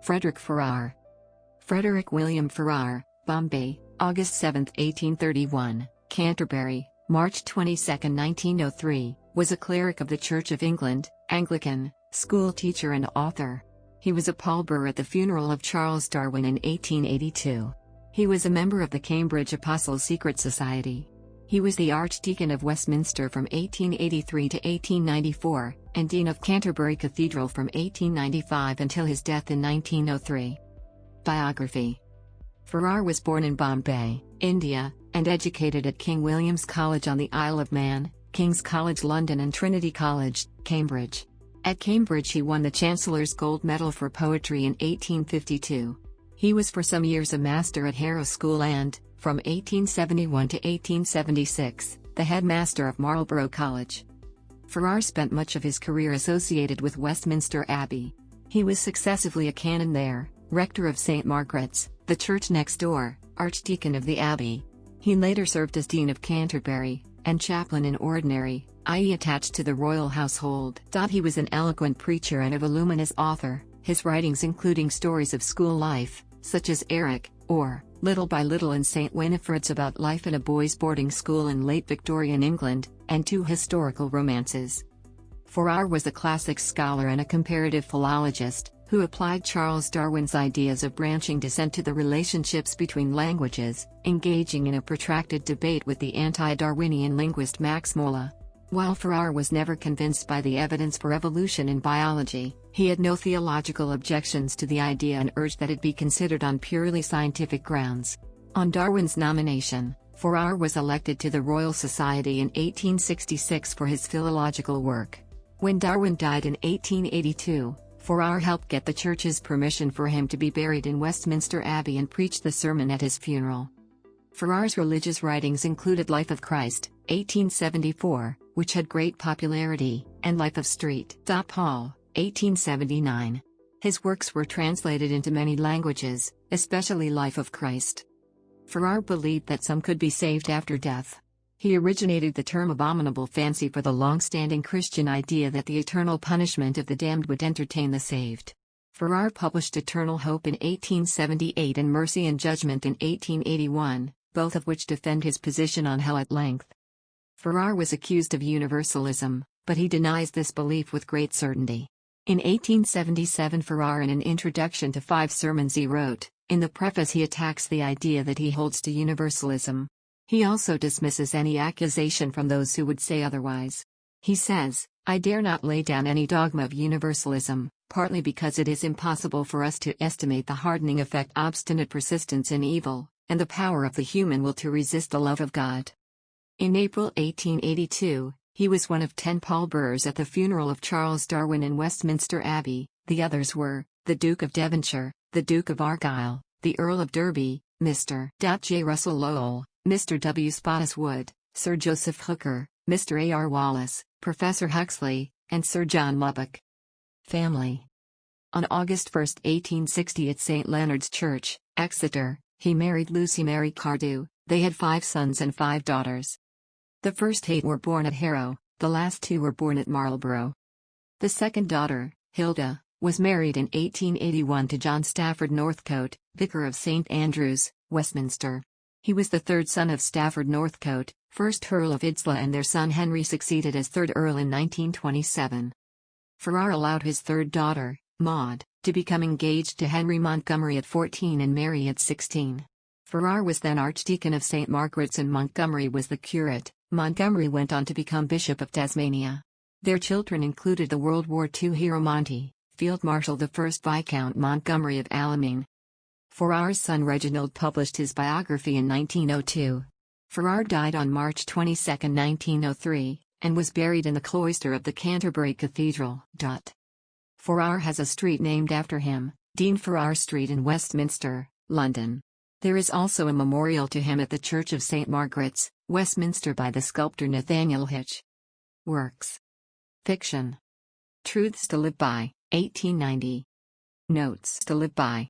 Frederic Farrar. Frederic William Farrar, Bombay, August 7, 1831, Canterbury, March 22, 1903, was a cleric of the Church of England, Anglican, schoolteacher and author. He was a pallbearer at the funeral of Charles Darwin in 1882. He was a member of the Cambridge Apostles' Secret Society. He was the Archdeacon of Westminster from 1883 to 1894, and Dean of Canterbury Cathedral from 1895 until his death in 1903. Biography. Farrar was born in Bombay, India, and educated at King William's College on the Isle of Man, King's College London and Trinity College, Cambridge. At Cambridge he won the Chancellor's Gold Medal for Poetry in 1852. He was for some years a master at Harrow School and, from 1871 to 1876, the headmaster of Marlborough College. Farrar spent much of his career associated with Westminster Abbey. He was successively a canon there, rector of St. Margaret's, the church next door, archdeacon of the abbey. He later served as Dean of Canterbury, and chaplain in ordinary, i.e. attached to the royal household. He was an eloquent preacher and a voluminous author, his writings including stories of school life, such as Eric, or Little by Little in St. Winifred's about life in a boys' boarding school in late Victorian England, and 2 historical romances. Farrar was a classics scholar and a comparative philologist, who applied Charles Darwin's ideas of branching descent to the relationships between languages, engaging in a protracted debate with the anti-Darwinian linguist Max Mola. While Farrar was never convinced by the evidence for evolution in biology, he had no theological objections to the idea and urged that it be considered on purely scientific grounds. On Darwin's nomination, Farrar was elected to the Royal Society in 1866 for his philological work. When Darwin died in 1882, Farrar helped get the Church's permission for him to be buried in Westminster Abbey and preached the sermon at his funeral. Farrar's religious writings included Life of Christ, 1874, which had great popularity, and Life of St. Paul, 1879. His works were translated into many languages, especially Life of Christ. Farrar believed that some could be saved after death. He originated the term abominable fancy for the long-standing Christian idea that the eternal punishment of the damned would entertain the saved. Farrar published Eternal Hope in 1878 and Mercy and Judgment in 1881, both of which defend his position on hell at length. Farrar was accused of universalism, but he denies this belief with great certainty. In 1877 Farrar, in an introduction to 5 sermons he wrote, in the preface he attacks the idea that he holds to universalism. He also dismisses any accusation from those who would say otherwise. He says, "I dare not lay down any dogma of universalism, partly because it is impossible for us to estimate the hardening effect obstinate persistence in evil, and the power of the human will to resist the love of God." In April 1882, he was one of 10 pallbearers at the funeral of Charles Darwin in Westminster Abbey. The others were, the Duke of Devonshire, the Duke of Argyll, the Earl of Derby, Mr. J. Russell Lowell, Mr. W. Spottiswoode, Sir Joseph Hooker, Mr. A. R. Wallace, Professor Huxley, and Sir John Lubbock. Family. On August 1, 1860 at St. Leonard's Church, Exeter, he married Lucy Mary Cardew. They had 5 sons and 5 daughters. The first 8 were born at Harrow, the last 2 were born at Marlborough. The second daughter, Hilda, was married in 1881 to John Stafford Northcote, Vicar of St. Andrews, Westminster. He was the 3rd son of Stafford Northcote, 1st Earl of Idsla, and their son Henry succeeded as 3rd Earl in 1927. Farrar allowed his 3rd daughter, Maud, to become engaged to Henry Montgomery at 14 and Mary at 16. Farrar was then Archdeacon of St. Margaret's and Montgomery was the curate. Montgomery went on to become Bishop of Tasmania. Their children included the World War II hero Monty, Field Marshal the 1st Viscount Montgomery of Alamein. Farrar's son Reginald published his biography in 1902. Farrar died on March 22, 1903, and was buried in the cloister of the Canterbury Cathedral. Farrar has a street named after him, Dean Farrar Street in Westminster, London. There is also a memorial to him at the Church of St. Margaret's, Westminster by the sculptor Nathaniel Hitch. Works. Fiction. Truths to Live By, 1890. Notes to Live By.